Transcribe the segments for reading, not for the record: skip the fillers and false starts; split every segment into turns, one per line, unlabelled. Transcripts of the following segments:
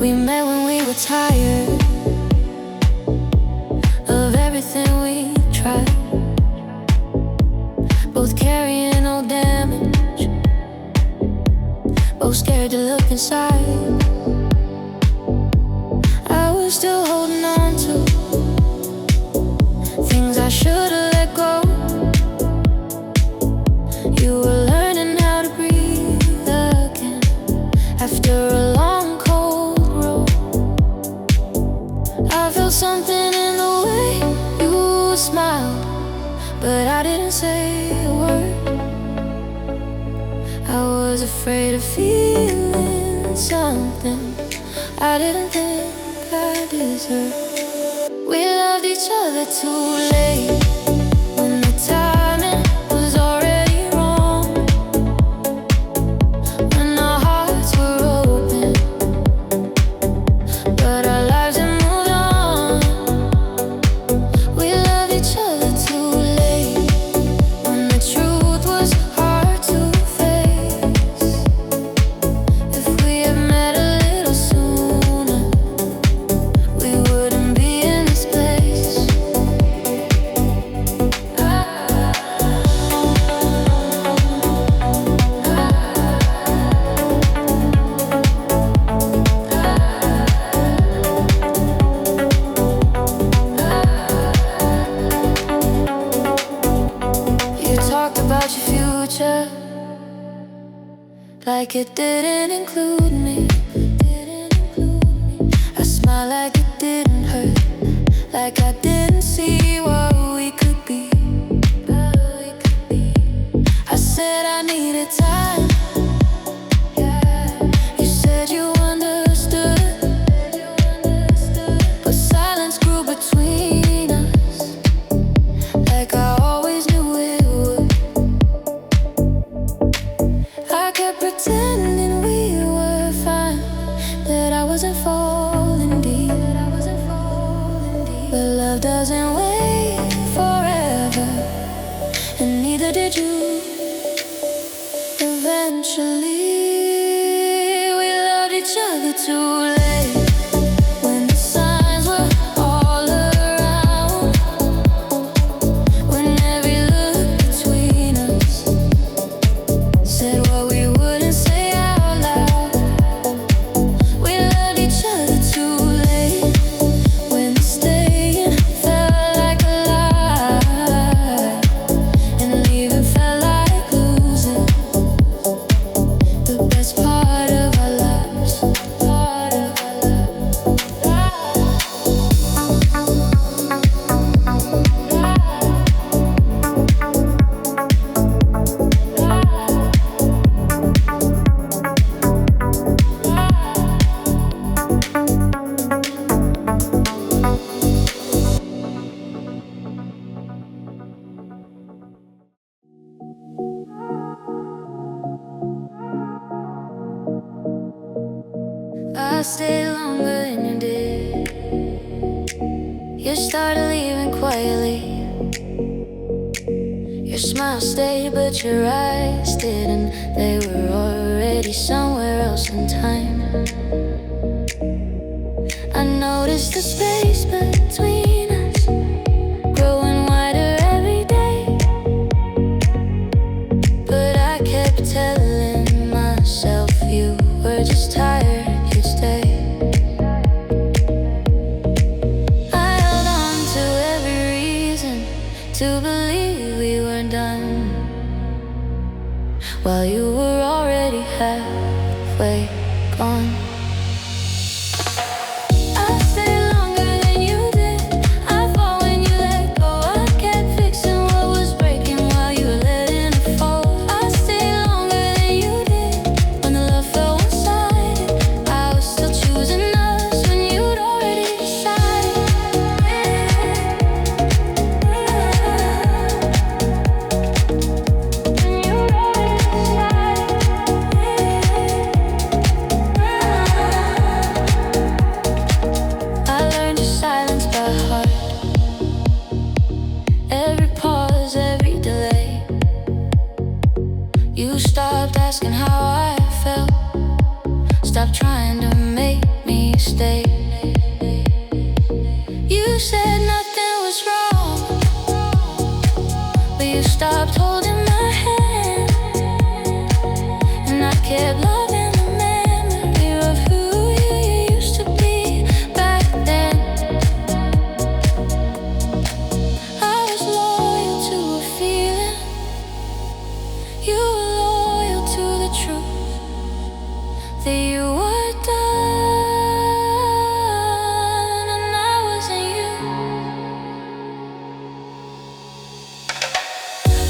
We met when we were tired of everything we tried, both carrying old damage, both scared to look inside. I was still holding on to things I should've let go. You were learning how to breathe again after a long cold road. I felt something in the way you smiled, but I didn't say a word. I was afraid of feeling something I didn't think I deserved. We loved each other too late, when the timing was already wrong, when our hearts were open, but our lives had moved on. We loved each other too late, when the truth was hard to face. If we had met a little sooner, we wouldn't be in this place. You talked about your future like it didn't include me. I smiled like it didn't hurt, like I didn't see what we could be. I said I needed time. You said you understood, but silence grew between us, like I always knew it would. I kept pretending we were fine, that I wasn't falling deep. But love doesn't wait forever, and neither did you. Eventually, we loved each other too late, when the signs were all around, when every look between us said what we wouldn't say out loud. We loved each other too late, when staying felt like a lie, and leaving felt like losing the best part of our lives. Part of our I stayed longer than you did. You started leaving quietly. Your smile stayed, but your eyes didn't. They were already somewhere else in time. I noticed the space between us growing wider every day, but I kept telling myself you were just tired, you'd stay. I held on to every reason to believe we were done, while you were already halfway gone. I stayed longer than you did. I fought when you let go. I kept fixing what was breaking while you were letting it fall. I stayed longer than you did. When the love fell one-sided, I was still choosing us when you'd already decided. When you'd already I learned your silence by heart. Every pause, every delay. You stopped asking how I felt, stopped trying trying to make me stay. You said nothing was wrong, but you stopped holding my hand, and I kept loving the memory of who you used to be back then. I was loyal to a feeling, you were loyal to the truth that you were done, and I wasn't you.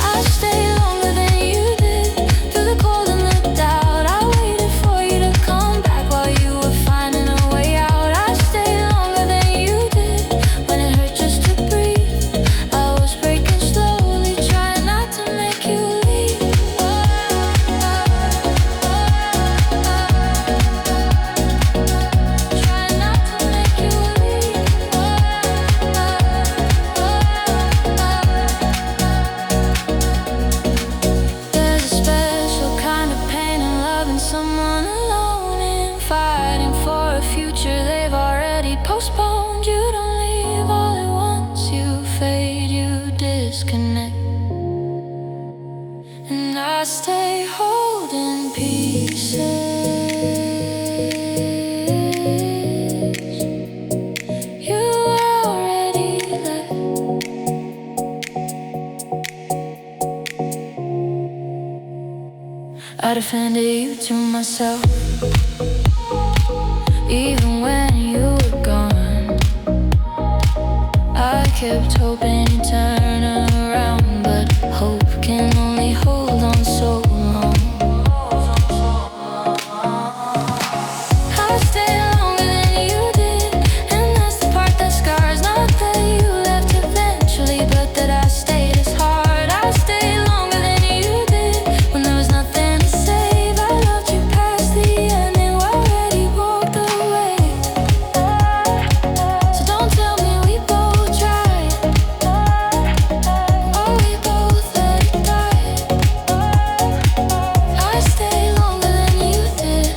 I stayed longer than you did, through the cold and the doubt. I waited for you to come back while you were finding a way out. I stayed longer than you did, when it hurt just to breathe. I was breaking slowly, trying not to make you leave. Trying not to make you leave. There's a special kind of pain in loving someone alone and fighting for a future they've already postponed. You don't leave all at once, you fade, you disconnect, and I stay holding pieces you already left. I defended you to myself, even when you were gone. I kept hoping you'd turn around, but hope can only hold on so long. I stayed longer than you did, and that's the part that scars. Not that you left eventually, but that I stayed as hard. I stayed longer than you did, when there was nothing to save. I loved you past the ending, already walked away. So don't tell me we both tried, or we both let it die. I stayed longer than you did,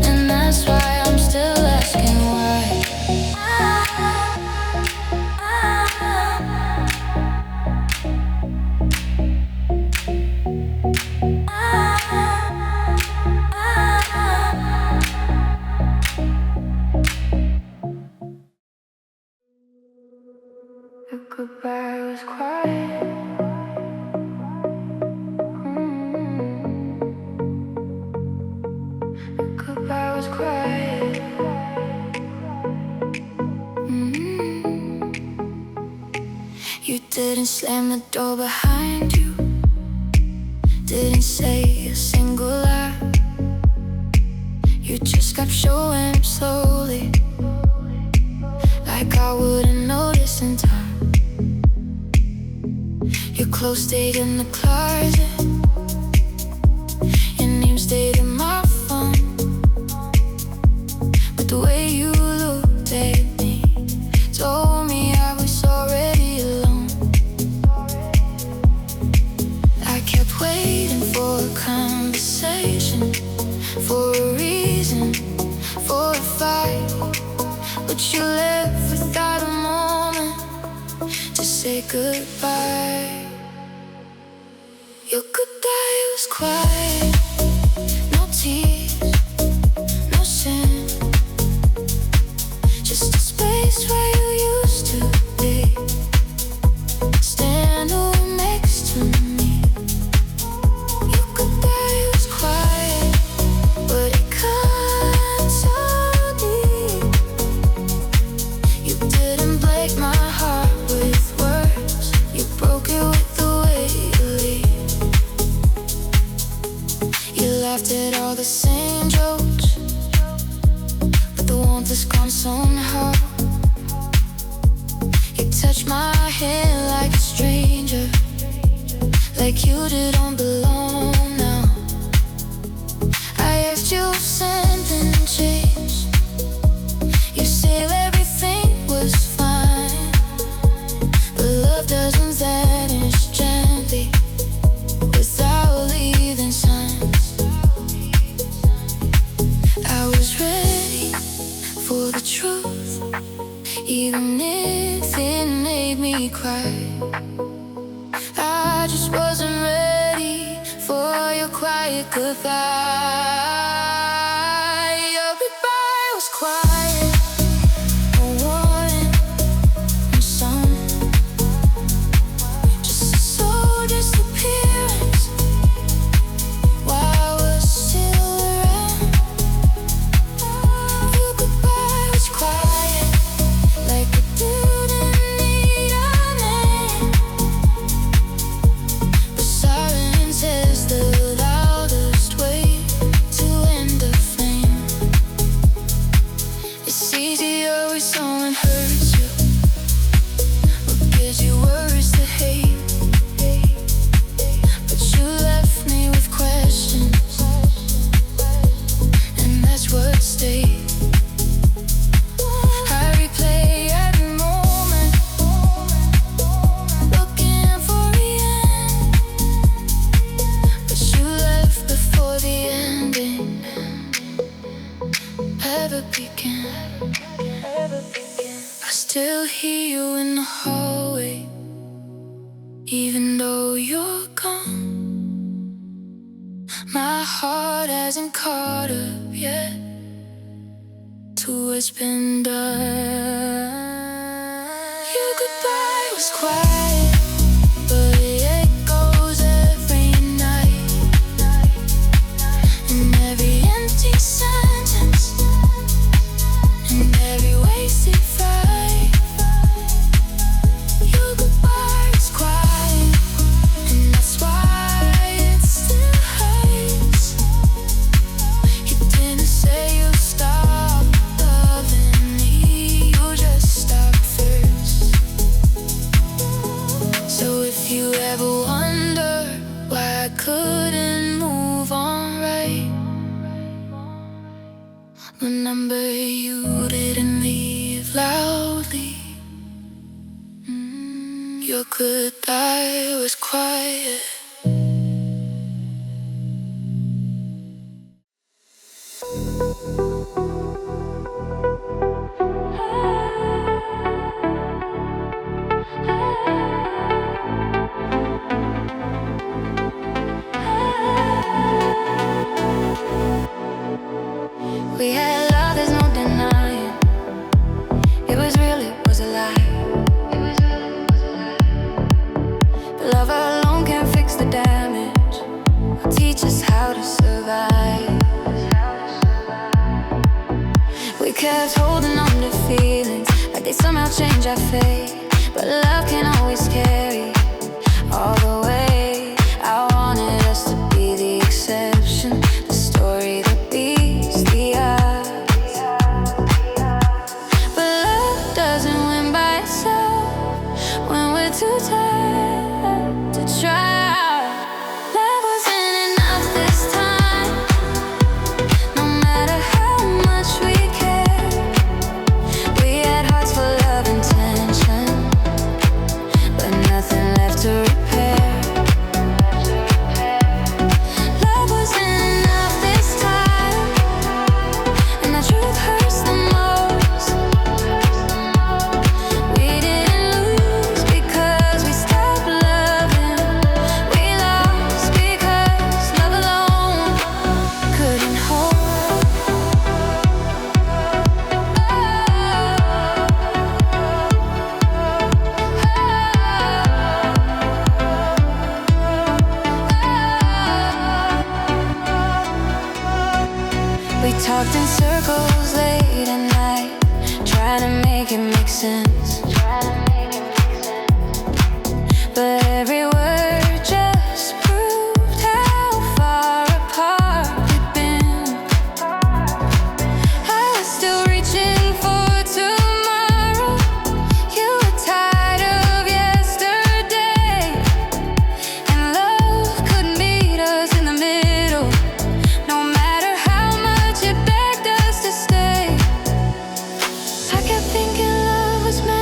and that's why I'm still asking why. The goodbye was quiet. The goodbye was quiet. You didn't slam the door behind you, didn't say a single lie. You just kept showing up slowly, like I wouldn't notice in time. Your clothes stayed in the closet, your name stayed in my phone, but the way you looked at me told me I was already alone. I kept waiting for a conversation, for a reason, for a fight, but you left without a moment to say goodbye. Your goodbye was quiet, no tears, no sin, just a space where you used to be, stand over next to me. Your goodbye was quiet, but it cut so deep. You didn't break my heart with words, you broke it with the way you leave. You laughed at all the same jokes, but the warmth is gone somehow. You touched my hand like a stranger, like you didn't belong now. I asked you if something changed, you said everything was fine, but love doesn't vanish gently without leaving signs. I even if it made me cry. I just wasn't ready for your quiet goodbye. Your goodbye was quiet, a warning and some, just a slow disappearance while I was still around. Your goodbye was quiet, like it didn't need a name. The silence is the loudest way to end a flame. It's easier when someone hurts you, what gives you words to hate. But you left me with questions, and that's what stayed. I replay every moment, looking for the end. But you left before the ending ever began. I still hear you in the hallway, even though you're gone. My heart hasn't caught up yet to what's been done. Your goodbye was quiet, but it echoes every night. And every empty sentence, and every wasted fight. Your goodbye was quiet, and that's why it still hurts. You didn't say you stopped loving me, you just stopped first. So if you ever wonder why I couldn't move on right, remember you didn't leave loudly. Your goodbye was quiet. We had love, there's no denying. It was real, it was a lie. But love alone can't fix the damage or teach us how to survive. We kept holding on to feelings like they somehow change our fate. But love can always carry all the way. I wanted us to be the exception, the story that beats the odds. But love doesn't win by itself when we're too tired to try. Love wasn't enough this time, no matter how much we cared. We had hearts full of intention, but nothing left to repair. Love wasn't enough this time, and the truth hurts the most. We didn't lose because we stopped loving. We lost because love alone couldn't hold. We talked in circles late at night, trying to make it make sense. But every word just proved how far apart we'd been. I was still reaching for tomorrow. You were tired of yesterday, and love couldn't meet us in the middle, no matter how much it begged us to stay. I kept thinking love was meant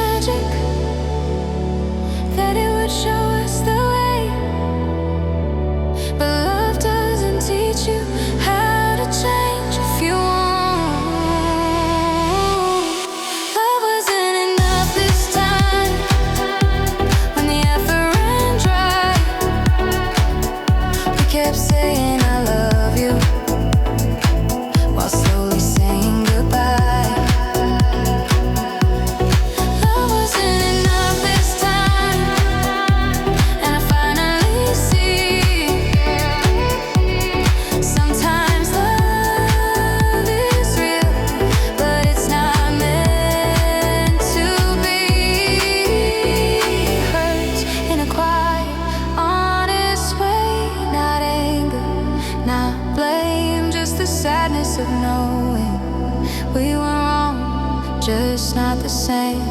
just not the same.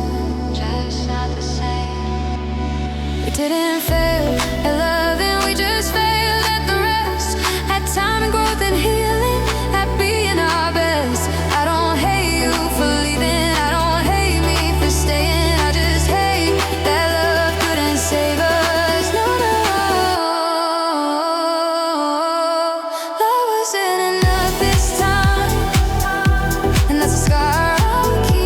Just not the same. We didn't fail at love, and we just failed at the rest. At time and growth and healing, at being our best. I don't hate you for leaving, I don't hate me for staying. I just hate that love couldn't save us. No, no. Love wasn't enough this time, and that's a scar I'll keep.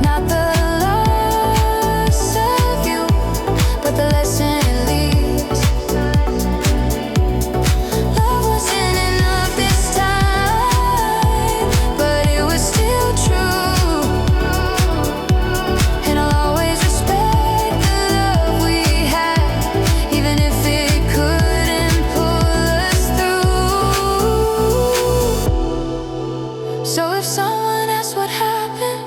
Not the loss of you, but the lesson it leaves. Love wasn't enough this time, but it was still true. And I'll always respect the love we had, even if it couldn't pull us through. So if someone asks what happened,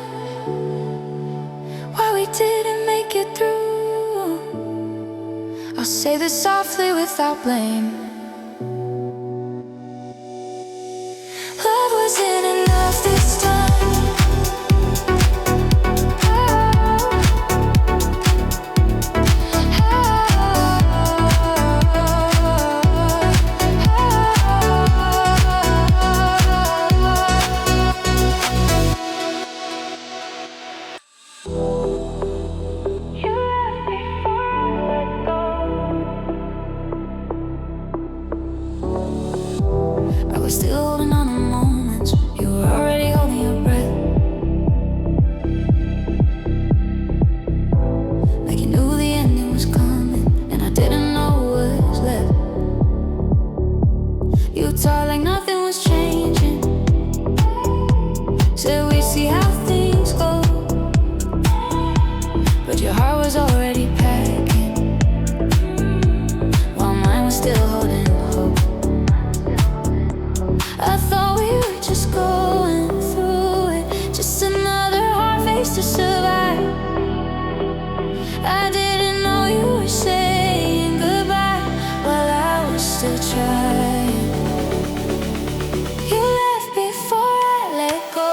why we didn't make it through, I'll say this softly without blame. Love wasn't enough this time. I was still holding on to moments. You were already holding your breath, like you knew the ending was coming, and I didn't know what was left. You talked like nothing was changing, said we see how things go, but your heart was already packing, while mine was still holding hope. I thought we were just going through it, just another hard phase to survive. I didn't know you were saying goodbye while I was still trying. You left before I let go,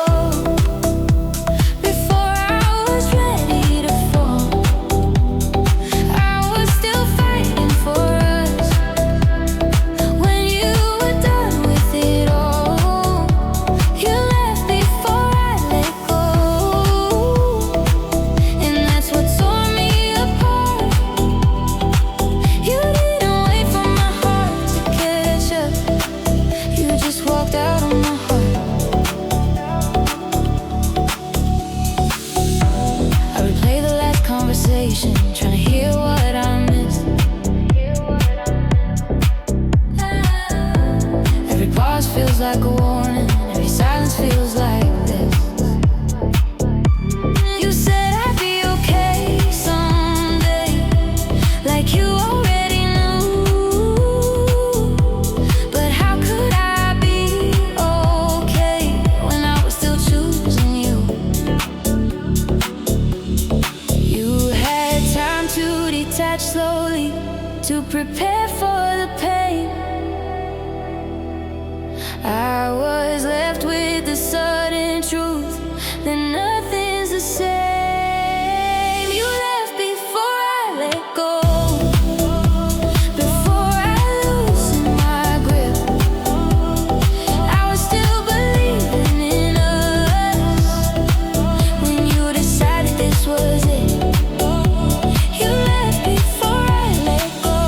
before I was ready to fall. I was still fighting for us when you were done with it all. You left before I let go, and that's what tore me apart. You didn't wait for my heart to catch up, you just walked out on my heart. I replay the last conversation, trying to hear what I missed. Every pause feels like a warning, every silence feels like this. You said I'd be okay someday, like you already knew. But how could I be okay when I was still choosing you? You had time to detach slowly, to prepare for the pain. I was left with the sudden truth that nothing's the same. You left before I let go, before I loosened my grip. I was still believing in us when you decided this was it. You left before I let go,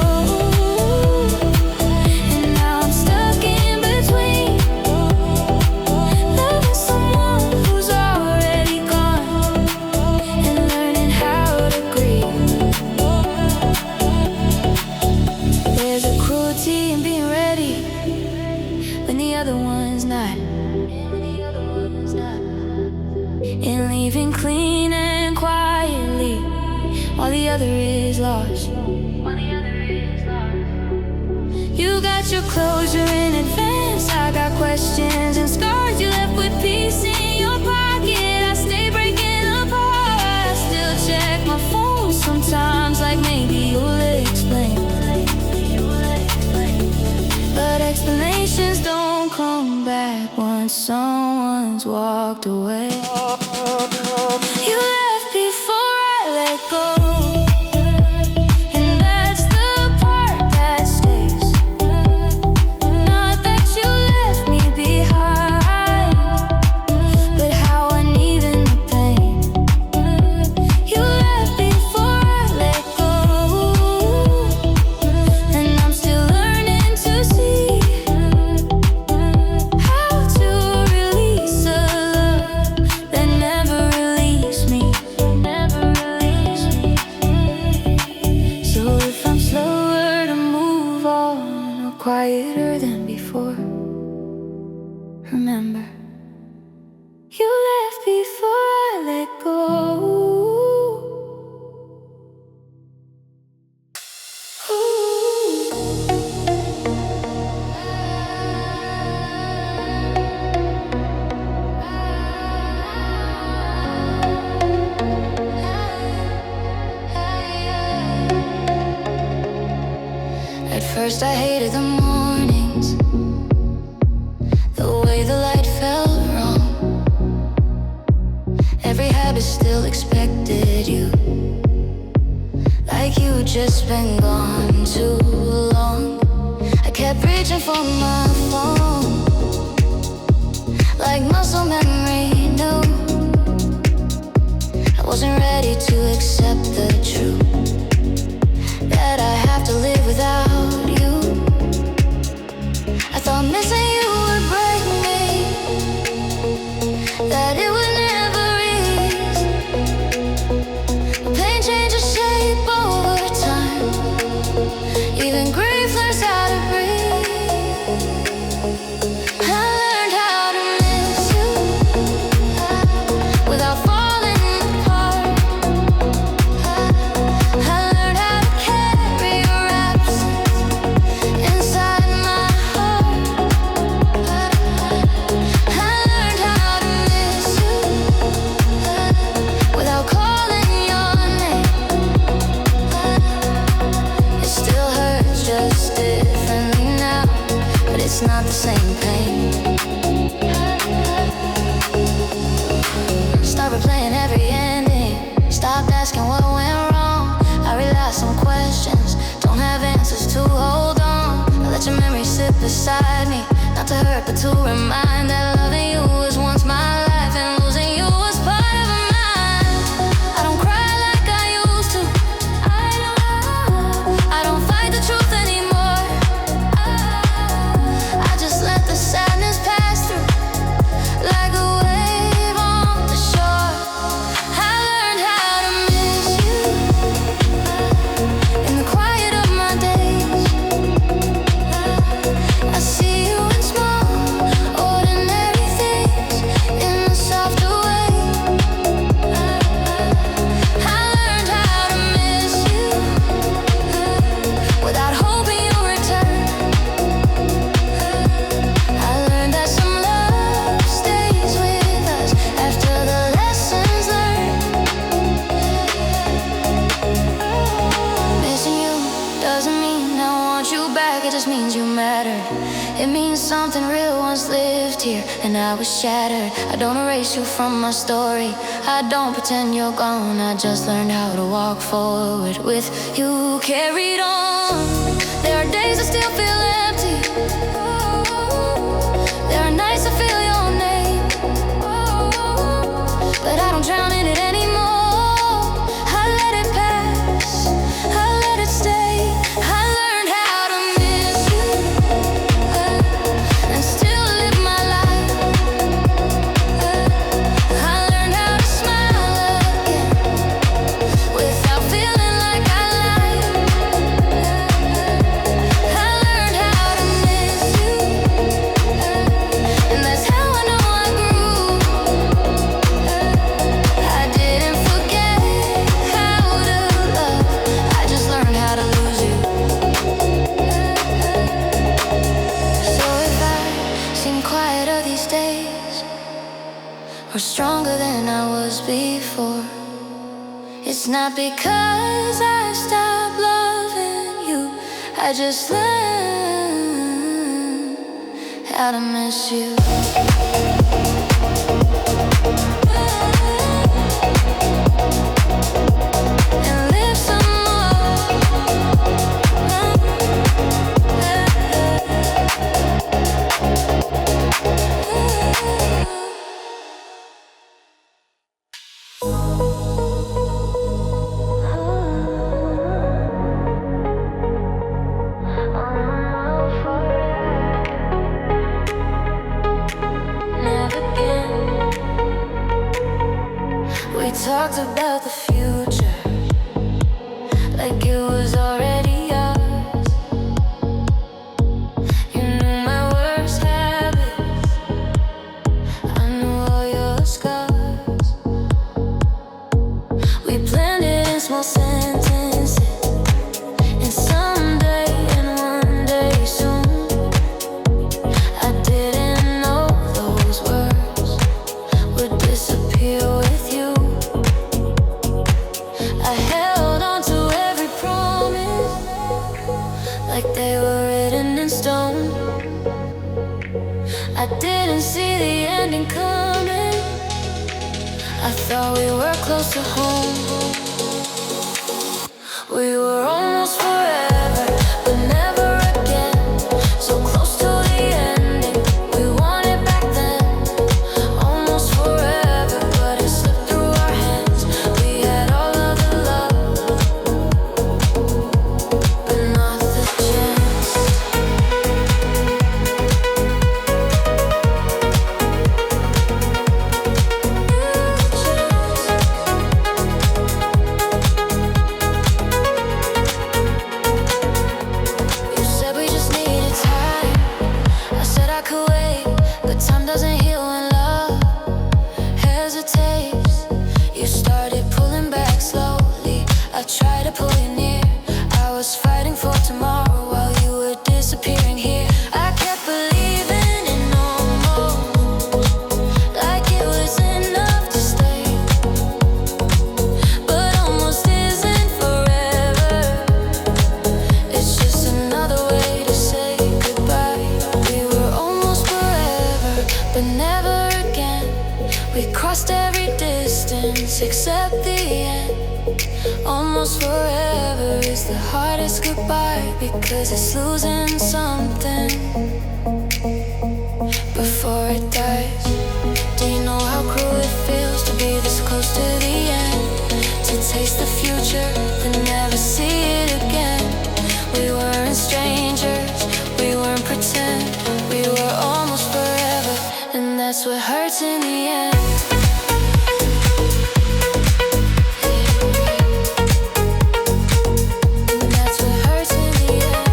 and now I'm stuck in between, loving someone who's already gone, and learning how to grieve. There's a cruelty in being ready when the other one's not, in leaving clean and quietly while the other is lost. You got your closure in advance, I got questions and scars. You left with peace in your pocket, I stay breaking apart. I still check my phone sometimes, like maybe you'll explain. But explanations don't come back once someone's walked away. You left before I let go, and that's the part that stays. Not that you left me behind, but how uneven the pain. You left before I let go, and I'm still learning to see how to release a love that never released me. So if I'm slower to move on or quieter than before, remember, you left before I let go. At first I hated the mornings, the way the light felt wrong. Every habit still expected you, like you'd just been gone too long. I kept reaching for my phone, like muscle memory knew I wasn't ready to accept the truth that I have to live without you. I thought missing you would break me, that it would never ease. But pain changes shape over time, even grief learns how to breathe. I learned how to miss you without falling apart. I learned how to carry your absence inside my heart. I learned how to miss you without calling your name. It still hurts just differently now, but it's not the same pain. Stop replaying every ending, stopped asking what went wrong. I realized some questions don't have answers to hold on. I let your memory sit beside me, not to hurt but to remind that loving you was once my life and losing you was part of mine. I don't cry like I used to, I don't fight the truth anymore. I just let the sadness pass through like a wave on the shore. I learned how to miss you in the quiet of my days. I see you in small, ordinary things, in a softer way. I learned how to miss you without hoping you'll return. I learned that some love stays with us after the lessons learned. Missing you doesn't mean I want you back, it just means you mattered. It means something real once lived here, and I was shattered. I don't erase you from my story, I don't pretend you're gone. I just learned how to walk forward with you carried on. There are days I still feel empty, there are nights I feel your name, but I don't drown in it anymore. I let it pass, I let it stay. I learned how to miss you and still live my life. I learned how to smile again without feeling like I lied. I learned how to miss you, and that's how I know I grew. I didn't forget how to love, I just learned how to lose you. So if I seem quieter these days, or stronger than I was before, it's not because I stopped loving you, I just learned how to miss you. talked about the future like it was already ours. You knew my worst habits, I knew all your scars. We planned it in small sentences, and someday and one day soon, I didn't know those words would disappear with you. I held on to every promise like they were written in stone. I didn't see the ending coming, I thought we were close to home. We were almost forever, but never again. So close to the ending, we wanted back then. Almost forever, but it slipped through our hands. We had all of the love, but not the chance. You said we just needed time, I said I could wait, but time doesn't heal when love hesitates. You started pulling back slowly, I tried to pull you near. I was fighting for tomorrow while you were disappearing here. I kept believing in almost, like it was enough to stay. But almost isn't forever, it's just another way to say goodbye. We were almost forever, but never again. We crossed every distance except the end. Almost forever is the hardest goodbye, because it's losing something before it dies. Do you know how cruel it feels to be this close to the end? To taste the future, but never see it again. We weren't strangers, we weren't pretend. We were almost forever, and that's what hurts in the end. And that's what hurts in the end.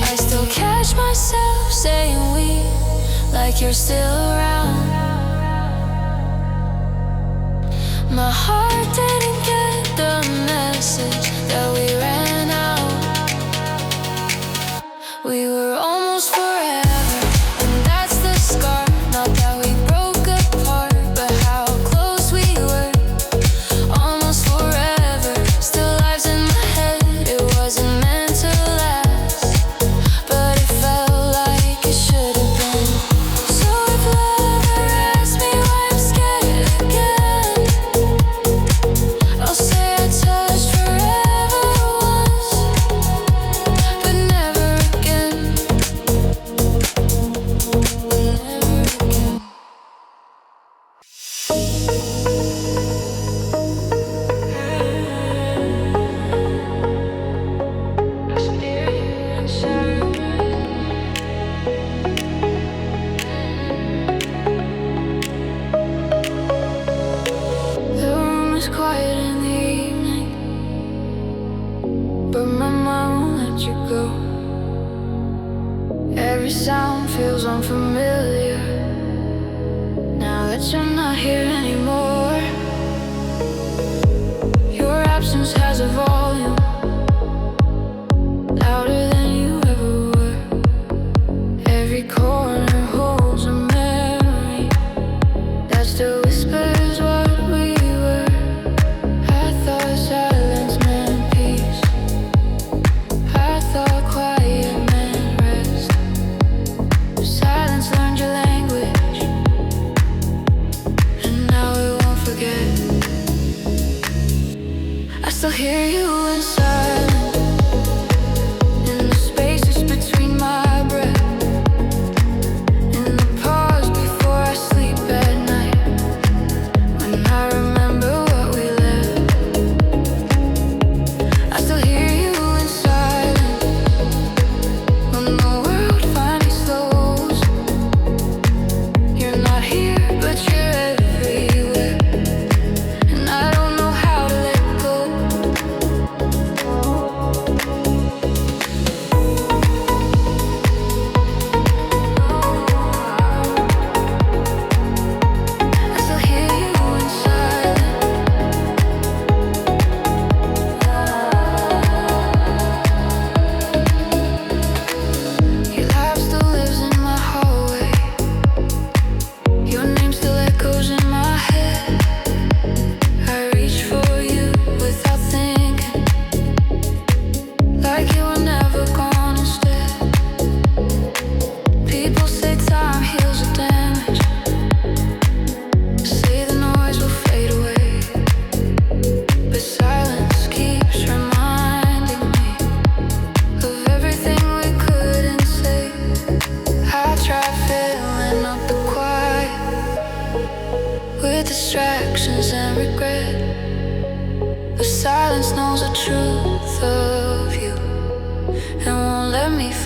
I still catch myself saying we, like you're still around. My heart didn't get the message that we ran out. We were almost forever, and that's the scar. Not that we broke apart, but how close we were. Almost forever, still lives in my head. It wasn't meant to last, but it felt like it should have been. So if love ever asks me why I'm scared again, I'll say I touched forever once, but never again. Never again. The room is quiet in the evening, but my mind won't let you go. Every sound feels unfamiliar now that you're not here anymore. Your absence has a volume louder than you ever were. Every corner holds a memory that still whispers what we were. I thought silence meant peace, I thought quiet meant rest. Silence learned your language, and now it won't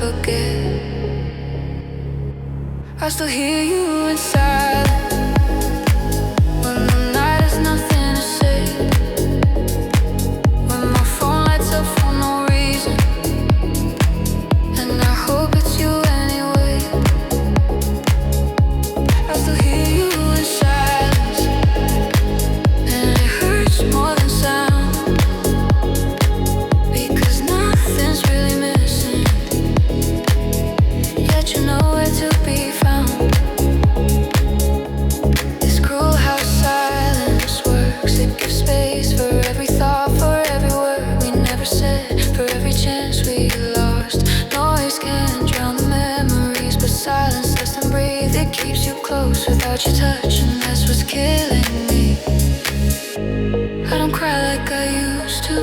forget. I still hear you in silence when the night has nothing to say. When my phone lights up for no reason, and I hope it's you anyway. I still hear you in silence, and it hurts more than sound, because nothing's really missing, yet you know where to be found. It's cruel how silence works. It gives space for every thought, for every word we never said, for every chance we lost. Noise can drown the memories, but silence lets them breathe. It keeps you close without your touch, and that's what's killing me. I don't cry like I used to.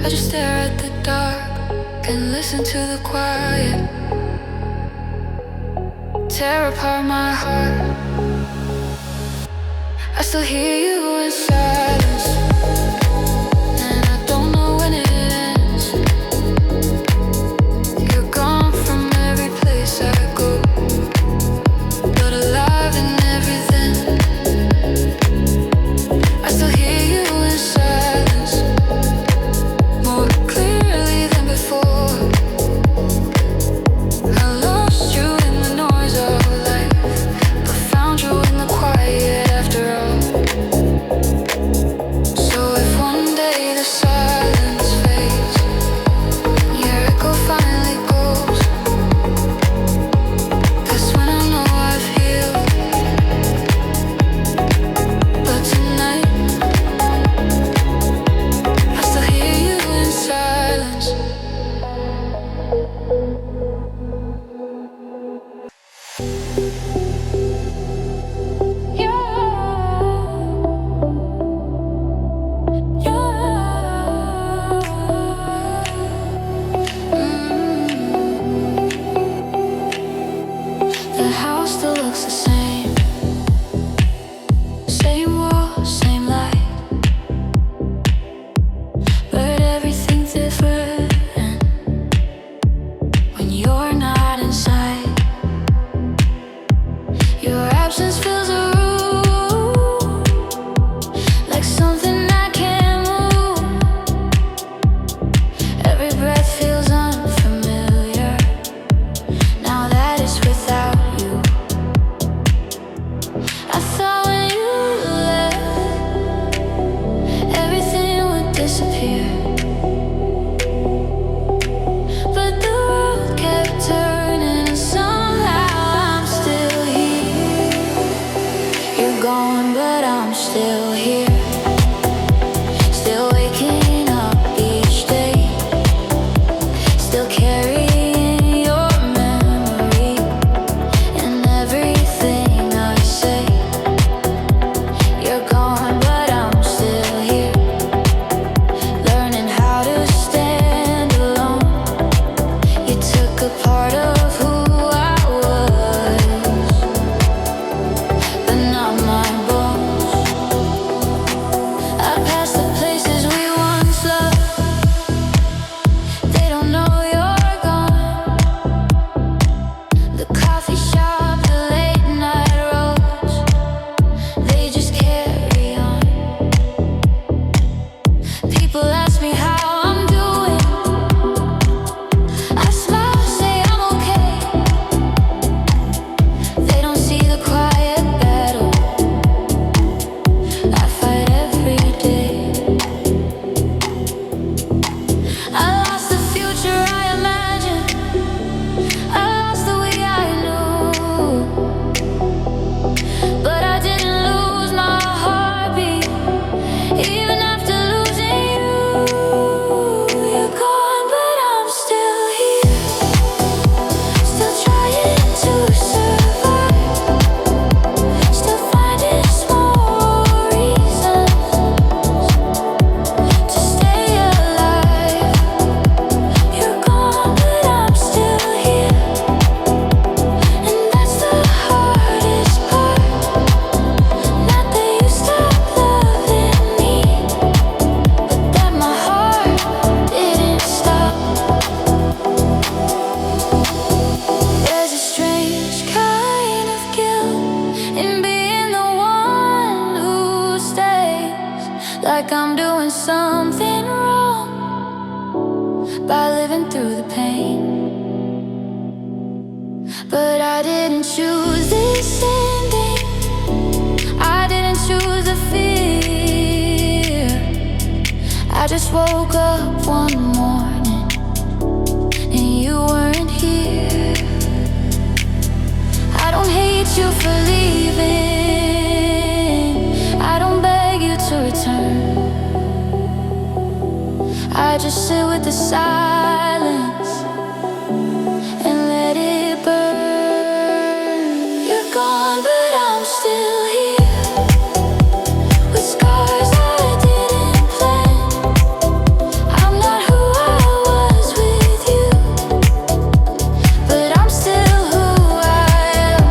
I just stare at the dark and listen to the quiet tear apart my heart. I still hear you in silence, and I don't know when it ends. You're gone from every place I go, but alive in everything. I still hear you in silence, more clearly than before. I lost you in the noise of life, but found you in the quiet after all. by living through the pain. But I didn't choose this ending. I didn't choose the fear. I just woke up one morning and you weren't here. I don't hate you for leaving. I don't beg you to return. I just sit with the silence and let it burn. You're gone, but I'm still here, with scars I didn't plan. I'm not who I was with you, but I'm still who I am.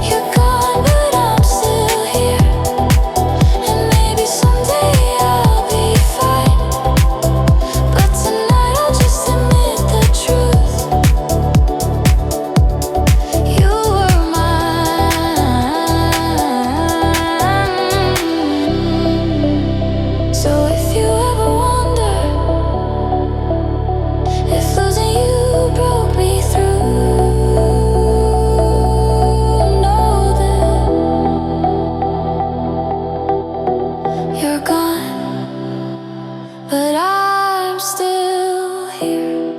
You're gone, but I'm still here, and maybe someday I'll be fine. But tonight I'll just admit the truth. You were mine. So if you ever wonder if losing you broke me through, know that you're gone, but I'm still here,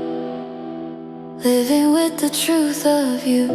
living with the truth of you.